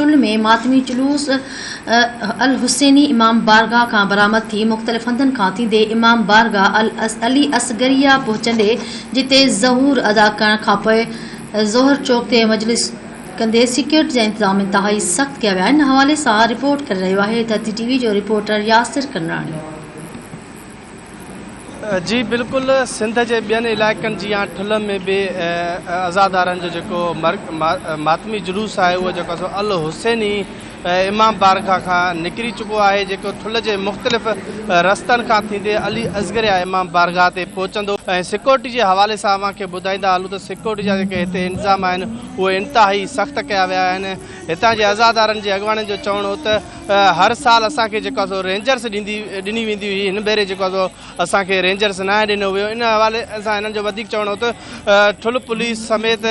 ठुल में मातमी जुलूस अल हुसैनी इमाम बारगाह का बरामद थी मुख्तलिफ हंधन का थींदे इमाम बारगाह अली असगरिया पहुंचंदे जिते ज़हूर अदा करण खां पोइ ज़ोहर चौक ते मजलिस कंदे सिक्योरिटी जा इंतजाम इंतहाई सख्त किया विया आहिनि। हवाले सां रिपोर्ट कर रहियो आहे धरती टीवी जो रिपोर्टर यासिर कनराणी। जी बिल्कुल, सिंध के ॿियनि इलाइक़नि जी ठुल में भी अज़ादारनि जो मातमी जुलूस है वो अल हुसैनी इमाम बारगाह का निकरी चुको है जो ठुल के मुख्तलिफ रस्तन का थींदे अली असगरिया इमाम बारगाह ते पहुंचंदो। सिक्योरिटी के हवाले से अव्हांखे ॿुधाईंदा हलूं तो सिक्योरिटी जा जेके हिते इंतजाम आहिनि उहे इंतहाई सख्त किया विया आहिनि। हितां जे अज़ादारनि जे अॻवाननि जो चवणु हो त हर साल असांखे रेंजर्स ॾिनी वेंदी हुई, हिन भेरे असांखे रेंजर्स न ॾिनो वियो। इन हवाले सां हिननि जो वधीक चवणो हो त ठुल पुलिस समेत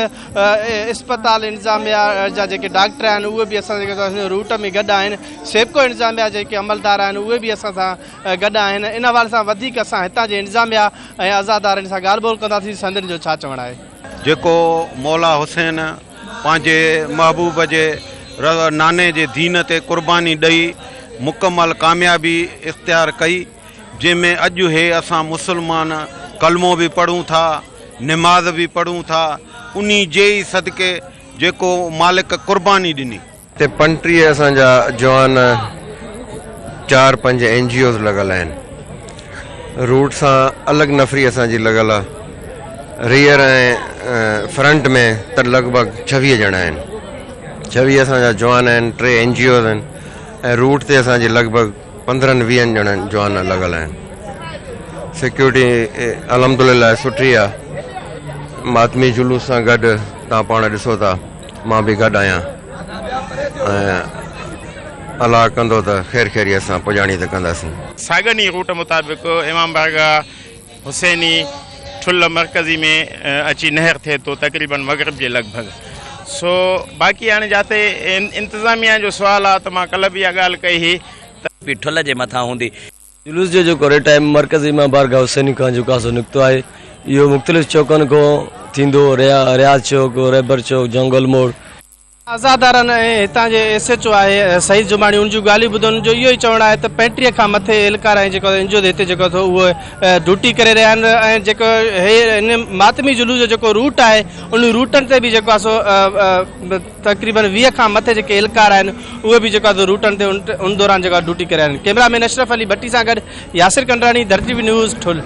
इस्पताल इंतजामिया जा जेके डॉक्टर आहिनि उहे बि असां रूट में गॾु आहिनि। सेपको इंतजामिया जेके अमलदार आहिनि उहे बि असां सां गॾु आहिनि। इन हवाले सां वधीक असां हितां जे इंतजामिया ऐं आज़ादारनि सां ॻाल्हि ॿोल कंदासीं। संदन जो छा चवणु आहे? जेको मौला हुसैन पंहिंजे महबूब जे नाने जे दीन ते कुर्बानी ॾेई मुकमल कामयाबी इख्तियार कई, जंहिंमें अॼु हे असां मुसलमान कलमो भी पढ़ूं था, नमाज भी पढ़ूं था, उन्हीं जे ही सदके जेको मालिक कुर्बानी ॾिनी। ते 35 असांजा जवान 4-5 NGOs लगल आहिनि। रूट सां अलॻि नफ़री असांजी लॻल आहे। रियर ऐं फ्रंट में त लॻभॻि 26 ॼणा आहिनि। 26 असांजा जवान आहिनि, 3 NGOs आहिनि ऐं रूट ते असांजी लॻभॻि 15-20 ॼणनि जवान लॻल आहिनि। सिक्योरिटी अलहमदुलिल्लाह सुठी आहे। मातमी जुलूस सां गॾु तव्हां पाण ॾिसो था, मां बि गॾु आहियां ऐं अलाह कंदो त ख़ैर ख़ैरी असां पुॼाणी त कंदासीं। सागनी रूट मुताबिक़ इमाम बारगाह हुसैनी ठुल मरकज़ी में अची नहर थे तो तकरीबन मगरिब के लगभग। सो बाक़ी हाणे जाते इंतज़ामिया जो सवाल आहे त मां कल्ह बि इहा ॻाल्हि कई हुई त ठुल जे मथां हूंदी। जुलूस जो जेको रेट आहे मरकज़ी इमाम बारगाह हुसैनी खां जेको आहे निकितो आहे, इहो मुख़्तलिफ़ चौकनि खां थींदो, रियाज चौक, रैबर चौक, जंगल मोड़। आज़ादारनि हितां जे SHO आहे सईद जुमानी, उन जूं ॻाल्हियूं ॿुधो, उन जो इहो ई चवणु आहे त 35 खां मथे एहलकार ऐं जेको एनजीओ हिते जेको अथव उहे ड्यूटी करे रहिया आहिनि ऐं जेको हिन मातमी जुलूस जो जेको रूट आहे उन रूटनि ते बि जेको आहे सो तक़रीबन 20 खां मथे जेके एहलकार आहिनि उहे बि जेको आहे रूटनि ते उन दौरान जेको ड्यूटी करे रहिया आहिनि। कैमरामैन अशरफ अली भट्टी सां गॾु यासिर कंडरानी, धरती न्यूज़ ठुल।